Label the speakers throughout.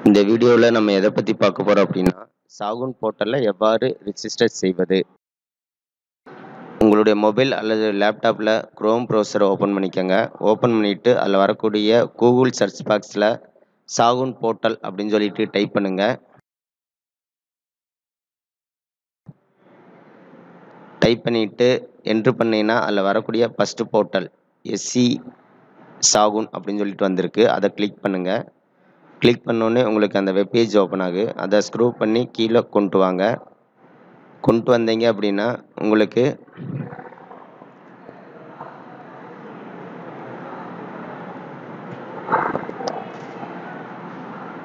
Speaker 1: இந்த வீடியோவில் நம்ம எதை பற்றி பார்க்க போகிறோம் அப்படின்னா, சாகுன் போர்ட்டலில் எவ்வாறு ரிஜிஸ்டர் செய்வது. உங்களுடைய மொபைல் அல்லது லேப்டாப்பில் குரோம் ப்ரௌசரை ஓப்பன் பண்ணிக்கோங்க. ஓப்பன் பண்ணிவிட்டு அதில் வரக்கூடிய கூகுள் சர்ச் பாக்ஸில் சாகுன் போர்ட்டல் அப்படின்னு சொல்லிட்டு டைப் பண்ணுங்கள். டைப் பண்ணிவிட்டு என்ட்ரு பண்ணிங்கன்னா அதில் வரக்கூடிய ஃபஸ்ட்டு போர்ட்டல் எஸ்சி சாகுன் அப்படின்னு சொல்லிட்டு வந்திருக்கு. அதை கிளிக் பண்ணுங்கள். கிளிக் பண்ணோடனே உங்களுக்கு அந்த வெப்பேஜ் ஓப்பன் ஆகும். அதை ஸ்க்ரோல் பண்ணி கீழே கொண்டு வாங்க. கொண்டு வந்தீங்க அப்படின்னா உங்களுக்கு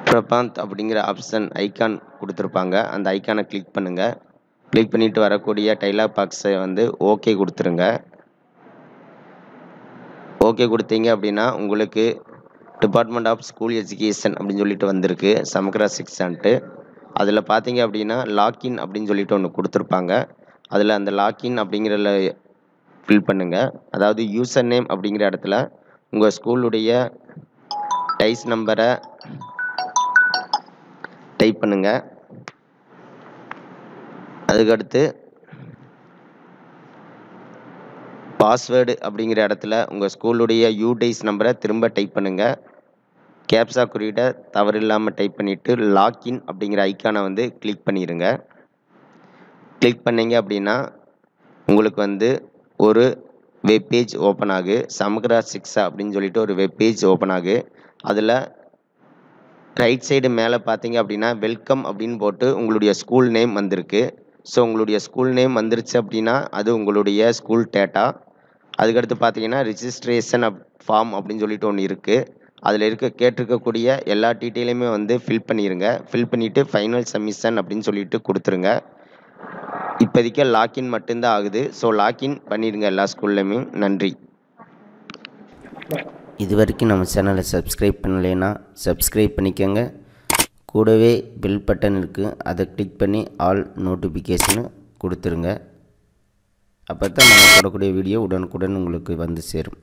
Speaker 1: பிரபாந்த் அப்படிங்கிற ஆப்ஷன் ஐக்கான் கொடுத்துருப்பாங்க. அந்த ஐக்கானை கிளிக் பண்ணுங்கள். கிளிக் பண்ணிவிட்டு வரக்கூடிய டைலாக் பாக்ஸை ஓகே கொடுத்துருங்க. ஓகே கொடுத்தீங்க அப்படின்னா உங்களுக்கு டிபார்ட்மெண்ட் ஆஃப் ஸ்கூல் எஜுகேஷன் அப்படின்னு சொல்லிட்டு வந்திருக்கு, சமக்ரா சிக்ஸான்ட்டு. அதில் பார்த்தீங்க அப்படின்னா லாக்இன் அப்படின்னு சொல்லிட்டு ஒன்று கொடுத்துருப்பாங்க. அதில் அந்த லாக்இன் அப்படிங்கிறத ஃபில் பண்ணுங்கள். அதாவது யூசர் நேம் அப்படிங்கிற இடத்துல உங்கள் ஸ்கூலுடைய டைஸ் நம்பரை டைப் பண்ணுங்கள். அதுக்கடுத்து பாஸ்வேர்டு அப்படிங்கிற இடத்துல உங்கள் ஸ்கூலுடைய யூடைஸ் நம்பரை திரும்ப டைப் பண்ணுங்கள். கேப்சா குறியீடை தவறு இல்லாமல் டைப் பண்ணிவிட்டு லாக்இன் அப்படிங்கிற ஐக்கானை கிளிக் பண்ணிடுங்க. கிளிக் பண்ணிங்க அப்படின்னா உங்களுக்கு ஒரு வெப்பேஜ் ஓப்பன் ஆகு. சமக்ரா சிக்ஸா அப்படின்னு சொல்லிட்டு ஒரு வெப்பேஜ் ஓப்பன் ஆகு. அதில் ரைட் சைடு மேலே பார்த்தீங்க அப்படின்னா வெல்கம் அப்படின்னு போட்டு உங்களுடைய ஸ்கூல் நேம் வந்திருக்கு. ஸோ உங்களுடைய ஸ்கூல் நேம் வந்துருச்சு அப்படின்னா அது உங்களுடைய ஸ்கூல் டேட்டா. அதுக்கடுத்து பார்த்தீங்கன்னா ரிஜிஸ்ட்ரேஷன் ஃபார்ம் அப்படின்னு சொல்லிட்டு ஒன்று இருக்குது. அதில் கேட்டிருக்கக்கூடிய எல்லா டீட்டெயிலுமே ஃபில் பண்ணிடுங்க. ஃபில் பண்ணிவிட்டு ஃபைனல் சப்மிஷன் அப்படின்னு சொல்லிட்டு கொடுத்துருங்க. இப்போதைக்கு லாக்இன் மட்டும்தான் ஆகுது. ஸோ லாக்இன் பண்ணிடுங்க எல்லா ஸ்கூல்லையுமே. நன்றி.
Speaker 2: இது வரைக்கும் நம்ம சேனலை சப்ஸ்கிரைப் பண்ணலைன்னா சப்ஸ்கிரைப் பண்ணிக்கோங்க. கூடவே பெல் பட்டன் இருக்குது, அதை கிளிக் பண்ணி ஆல் நோட்டிஃபிகேஷனு கொடுத்துருங்க. அப்போ தான் நம்ம போடக்கூடிய வீடியோ உடனுக்குடன் உங்களுக்கு சேரும்.